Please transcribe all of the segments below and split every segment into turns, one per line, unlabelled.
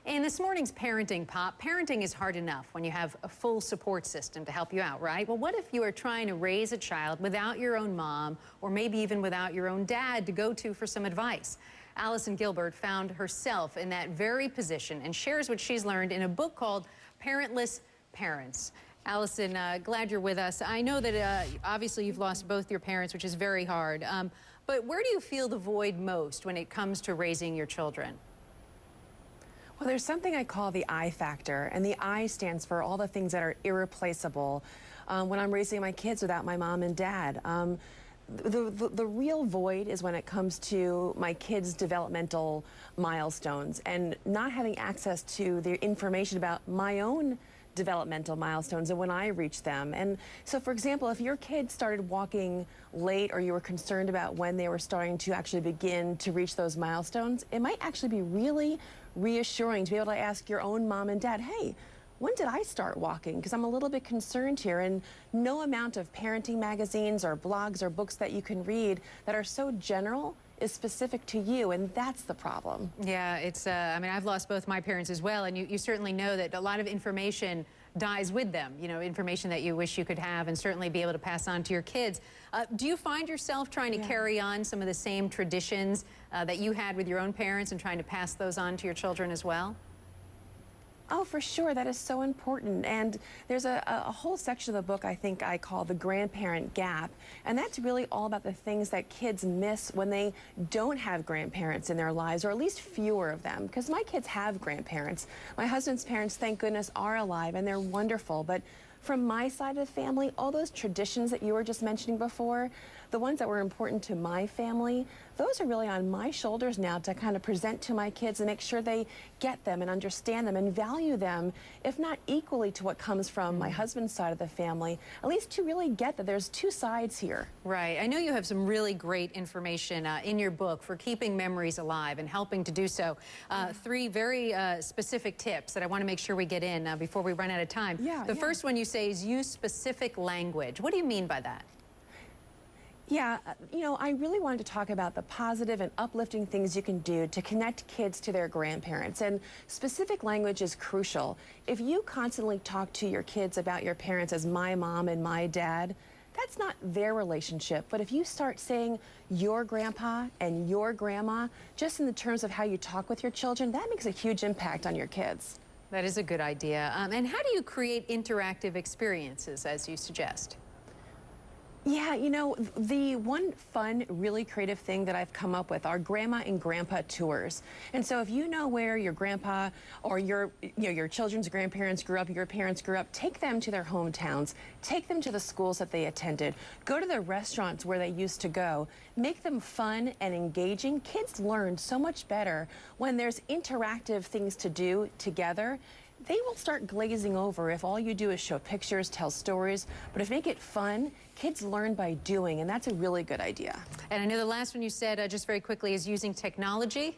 In this morning's Parenting Pop, parenting is hard enough when you have a full support system to help you out, right? Well, what if you are trying to raise a child without your own mom or maybe even without your own dad to go to for some advice? Allison Gilbert found herself in that very position and shares what she's learned in a book called Parentless Parents. Allison, glad you're with us. I know that obviously you've lost both your parents, which is very hard. But where do you feel the void most when it comes to raising your children?
Well, there's something I call the I factor, and the I stands for all the things that are irreplaceable when I'm raising my kids without my mom and dad. The real void is when it comes to my kids' developmental milestones and not having access to the information about my own developmental milestones and when I reach them. And so, for example, if your kid started walking late or you were concerned about when they were starting to actually begin to reach those milestones, it might actually be really reassuring to be able to ask your own mom and dad, hey, when did I start walking? Because I'm a little bit concerned here. And no amount of parenting magazines or blogs or books that you can read that are so general is specific to you, and that's the problem.
Yeah, it's, I mean, I've lost both my parents as well, and you certainly know that a lot of information dies with them, you know, information that you wish you could have and certainly be able to pass on to your kids. Do you find yourself trying to carry on some of the same traditions that you had with your own parents and trying to pass those on to your children as well?
Oh, for sure. That is so important. And there's a whole section of the book I think I call the grandparent gap. And that's really all about the things that kids miss when they don't have grandparents in their lives, or at least fewer of them. Because my kids have grandparents. My husband's parents, thank goodness, are alive, and they're wonderful. But from my side of the family, all those traditions that you were just mentioning before, the ones that were important to my family, those are really on my shoulders now to kind of present to my kids and make sure they get them and understand them and value them, if not equally to what comes from my husband's side of the family, at least to really get that there's two sides here.
Right. I know you have some really great information in your book for keeping memories alive and helping to do so. Three very specific tips that I want to make sure we get in before we run out of time. The first one you say is use specific language. What do you mean by that?
Yeah, you know, I really wanted to talk about the positive and uplifting things you can do to connect kids to their grandparents. And specific language is crucial. If you constantly talk to your kids about your parents as my mom and my dad, that's not their relationship. But if you start saying your grandpa and your grandma, just in the terms of how you talk with your children, that makes a huge impact on your kids.
That is a good idea. And how do you create interactive experiences, as you suggest?
Yeah, you know, the one fun, really creative thing that I've come up with are grandma and grandpa tours. And so if you know where your grandpa or your children's grandparents grew up, your parents grew up, take them to their hometowns, take them to the schools that they attended, go to the restaurants where they used to go, make them fun and engaging. Kids learn so much better when there's interactive things to do together. They will start glazing over if all you do is show pictures, tell stories. But if you make it fun, kids learn by doing, and that's a really good idea.
And I know the last one you said, just very quickly, is using technology.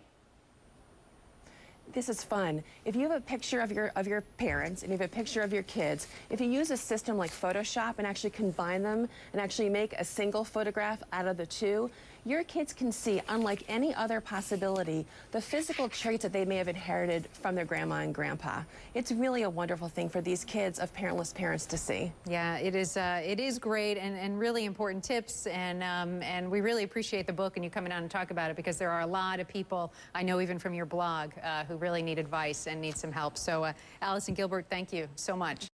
This is fun. If you have a picture of your parents and you have a picture of your kids, if you use a system like Photoshop and actually combine them and actually make a single photograph out of the two, your kids can see, unlike any other possibility, the physical traits that they may have inherited from their grandma and grandpa. It's really a wonderful thing for these kids of parentless parents to see.
Yeah, it is great and really important tips, and we really appreciate the book and you coming on and talk about it, because there are a lot of people, I know even from your blog, who really need advice and need some help. So Allison Gilbert, thank you so much.